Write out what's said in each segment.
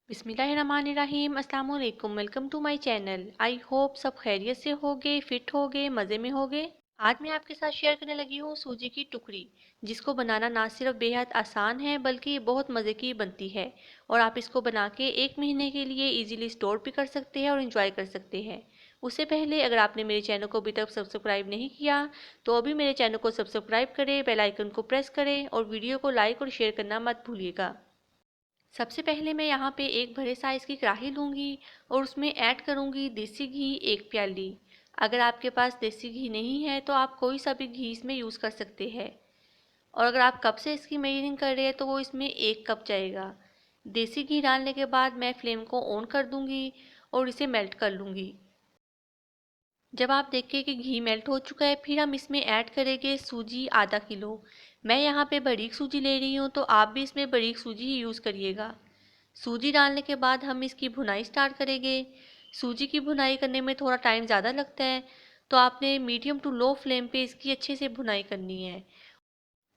बिस्मिल्लाहिर्रहमानिर्रहीम। अस्सलाम वालेकुम। Welcome to my channel. I hope सब खैरियत से होगे, फिट होगे, मज़े में होगे। आज मैं आपके साथ शेयर करने लगी हूँ सूजी की टुकड़ी, जिसको बनाना ना सिर्फ बेहद आसान है बल्कि बहुत मज़े की बनती है। और आप इसको बना के 1 महीने के लिए इजीली स्टोर भी कर सकते हैं और इंजॉय कर सकते हैं। उससे पहले अगर आपने मेरे चैनल को अभी तक सब्सक्राइब नहीं किया तो अभी मेरे चैनल को सब्सक्राइब करें, बेल आइकन को प्रेस करें और वीडियो को लाइक और शेयर करना मत भूलिएगा। सबसे पहले मैं यहाँ पे एक बड़े साइज़ की कढ़ाई लूँगी और उसमें ऐड करूँगी देसी घी 1 प्याली। अगर आपके पास देसी घी नहीं है तो आप कोई सा भी घी इसमें यूज़ कर सकते हैं। और अगर आप कप से इसकी मेजरिंग कर रहे हैं तो वो इसमें 1 कप जाएगा। देसी घी डालने के बाद मैं फ्लेम को ऑन कर दूँगी और इसे मेल्ट कर लूँगी। जब आप देखें कि घी मेल्ट हो चुका है फिर हम इसमें ऐड करेंगे सूजी आधा किलो। मैं यहाँ पे बारीक सूजी ले रही हूँ तो आप भी इसमें बारीक सूजी ही यूज़ करिएगा। सूजी डालने के बाद हम इसकी भुनाई स्टार्ट करेंगे। सूजी की भुनाई करने में थोड़ा टाइम ज़्यादा लगता है तो आपने मीडियम टू लो फ्लेम पे इसकी अच्छे से भुनाई करनी है।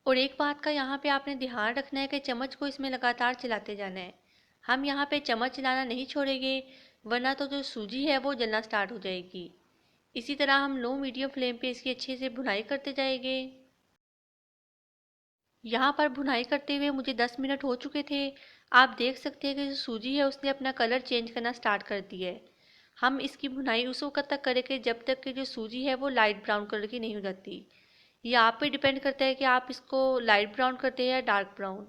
और एक बात का यहाँ पे आपने ध्यान रखना है कि चम्मच को इसमें लगातार चलाते जाना है। हम यहाँ पे चम्मच चलाना नहीं छोड़ेंगे वरना तो जो सूजी है वो जलना स्टार्ट हो जाएगी। इसी तरह हम लो मीडियम फ्लेम पे इसकी अच्छे से भुनाई करते जाएंगे। यहाँ पर भुनाई करते हुए मुझे 10 मिनट हो चुके थे। आप देख सकते हैं कि जो सूजी है उसने अपना कलर चेंज करना स्टार्ट कर दिया है। हम इसकी भुनाई उस वक्त तक करेंगे जब तक कि जो सूजी है वो लाइट ब्राउन कलर की नहीं हो जाती। ये आप पे डिपेंड करता है कि आप इसको लाइट ब्राउन करते हैं या डार्क ब्राउन।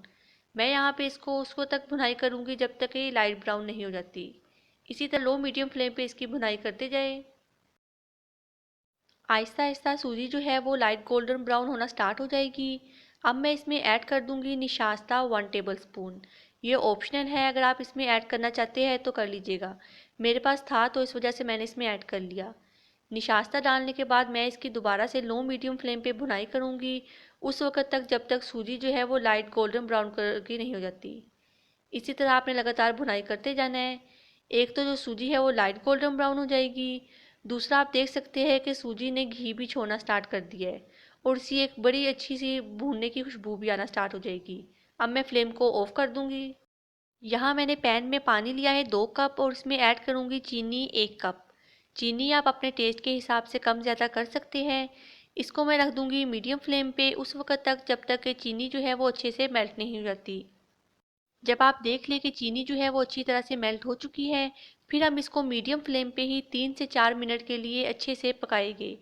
मैं यहाँ पे इसको उस वक्त तक भुनाई करूँगी जब तक ये लाइट ब्राउन नहीं हो जाती। इसी तरह लो मीडियम फ्लेम पे इसकी भुनाई करते जाए। आहिस्ता आहिस्ता सूजी जो है वो लाइट गोल्डन ब्राउन होना स्टार्ट हो जाएगी। अब मैं इसमें ऐड कर दूंगी निशास्ता 1 टेबल स्पून। ये ऑप्शनल है, अगर आप इसमें ऐड करना चाहते हैं तो कर लीजिएगा। मेरे पास था तो इस वजह से मैंने इसमें ऐड कर लिया। निशास्ता डालने के बाद मैं इसकी दोबारा से लो मीडियम फ्लेम पे भुनाई करूँगी उस वक्त तक जब तक सूजी जो है वो लाइट गोल्डन ब्राउन कलर की नहीं हो जाती। इसी तरह आपने लगातार भुनाई करते जाना है। एक तो जो सूजी है वो लाइट गोल्डन ब्राउन हो जाएगी, दूसरा आप देख सकते हैं कि सूजी ने घी भी छोड़ना स्टार्ट कर दिया है और इसी एक बड़ी अच्छी सी भूनने की खुशबू भी आना स्टार्ट हो जाएगी। अब मैं फ्लेम को ऑफ कर दूंगी। यहाँ मैंने पैन में पानी लिया है 2 कप और इसमें ऐड करूँगी चीनी 1 कप। चीनी आप अपने टेस्ट के हिसाब से कम ज़्यादा कर सकते हैं। इसको मैं रख दूँगी मीडियम फ्लेम पे उस वक्त तक जब तक कि चीनी जो है वो अच्छे से मेल्ट नहीं हो जाती। जब आप देख लें कि चीनी जो है वो अच्छी तरह से मेल्ट हो चुकी है फिर हम इसको मीडियम फ्लेम पे ही 3 से 4 मिनट के लिए अच्छे से पकाएंगे।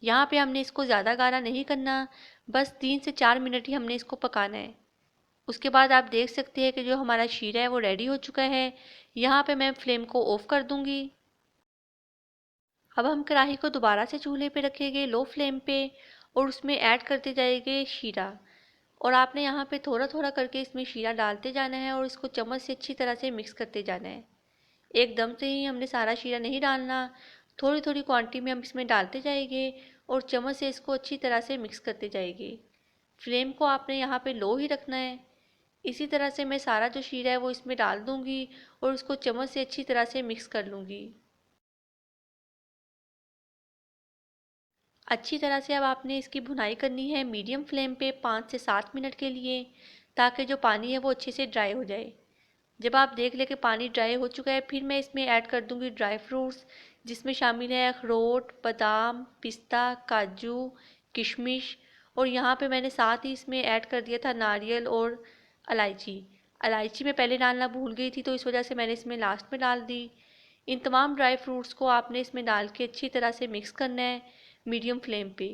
यहाँ पे हमने इसको ज़्यादा गाढ़ा नहीं करना, बस 3 से 4 मिनट ही हमने इसको पकाना है। उसके बाद आप देख सकते हैं कि जो हमारा शीरा है वो रेडी हो चुका है। यहाँ पे मैं फ्लेम को ऑफ कर दूँगी। अब हम कढ़ाई को दोबारा से चूल्हे पे रखेंगे लो फ्लेम पे और उसमें ऐड करते जाएंगे शीरा। और आपने यहाँ पे थोड़ा थोड़ा करके इसमें शीरा डालते जाना है और इसको चम्मच से अच्छी तरह से मिक्स करते जाना है। एकदम से ही हमने सारा शीरा नहीं डालना, थोड़ी थोड़ी क्वांटिटी में हम इसमें डालते जाएंगे और चम्मच से इसको अच्छी तरह से मिक्स करते जाएंगे। फ्लेम को आपने यहाँ पे लो ही रखना है। इसी तरह से मैं सारा जो शीरा है वो इसमें डाल दूँगी और उसको चम्मच से अच्छी तरह से मिक्स कर लूँगी। अच्छी तरह से अब आपने इसकी भुनाई करनी है मीडियम फ्लेम पे 5 से 7 मिनट के लिए, ताकि जो पानी है वो अच्छे से ड्राई हो जाए। जब आप देख लें कि पानी ड्राई हो चुका है फिर मैं इसमें ऐड कर दूंगी ड्राई फ्रूट्स, जिसमें शामिल है अखरोट, बादाम, पिस्ता, काजू, किशमिश। और यहाँ पे मैंने साथ ही इसमें ऐड कर दिया था नारियल और इलायची। इलायची मैं पहले डालना भूल गई थी तो इस वजह से मैंने इसमें लास्ट में डाल दी। इन तमाम ड्राई फ्रूट्स को आपने इसमें डाल के अच्छी तरह से मिक्स करना है मीडियम फ्लेम पे।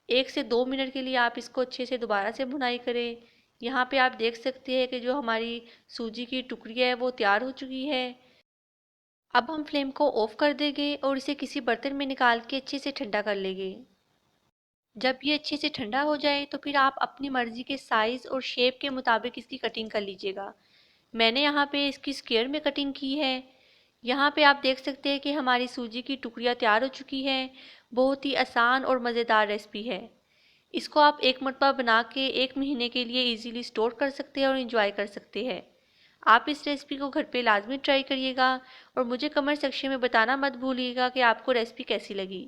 1 से 2 मिनट के लिए आप इसको अच्छे से दोबारा से भुनाई करें। यहाँ पे आप देख सकते हैं कि जो हमारी सूजी की टुकड़ियाँ है वो तैयार हो चुकी है। अब हम फ्लेम को ऑफ कर देंगे और इसे किसी बर्तन में निकाल के अच्छे से ठंडा कर लेंगे। जब ये अच्छे से ठंडा हो जाए तो फिर आप अपनी मर्ज़ी के साइज़ और शेप के मुताबिक इसकी कटिंग कर लीजिएगा। मैंने यहाँ पे इसकी स्क्वायर में कटिंग की है। यहाँ पे आप देख सकते हैं कि हमारी सूजी की टुकड़ियाँ तैयार हो चुकी हैं। बहुत ही आसान और मज़ेदार रेसिपी है। इसको आप एक मरतबा बना के 1 महीने के लिए इजीली स्टोर कर सकते हैं और इंजॉय कर सकते हैं। आप इस रेसिपी को घर पे लाजमी ट्राई करिएगा और मुझे कमेंट सेक्शन में बताना मत भूलिएगा कि आपको रेसिपी कैसी लगी।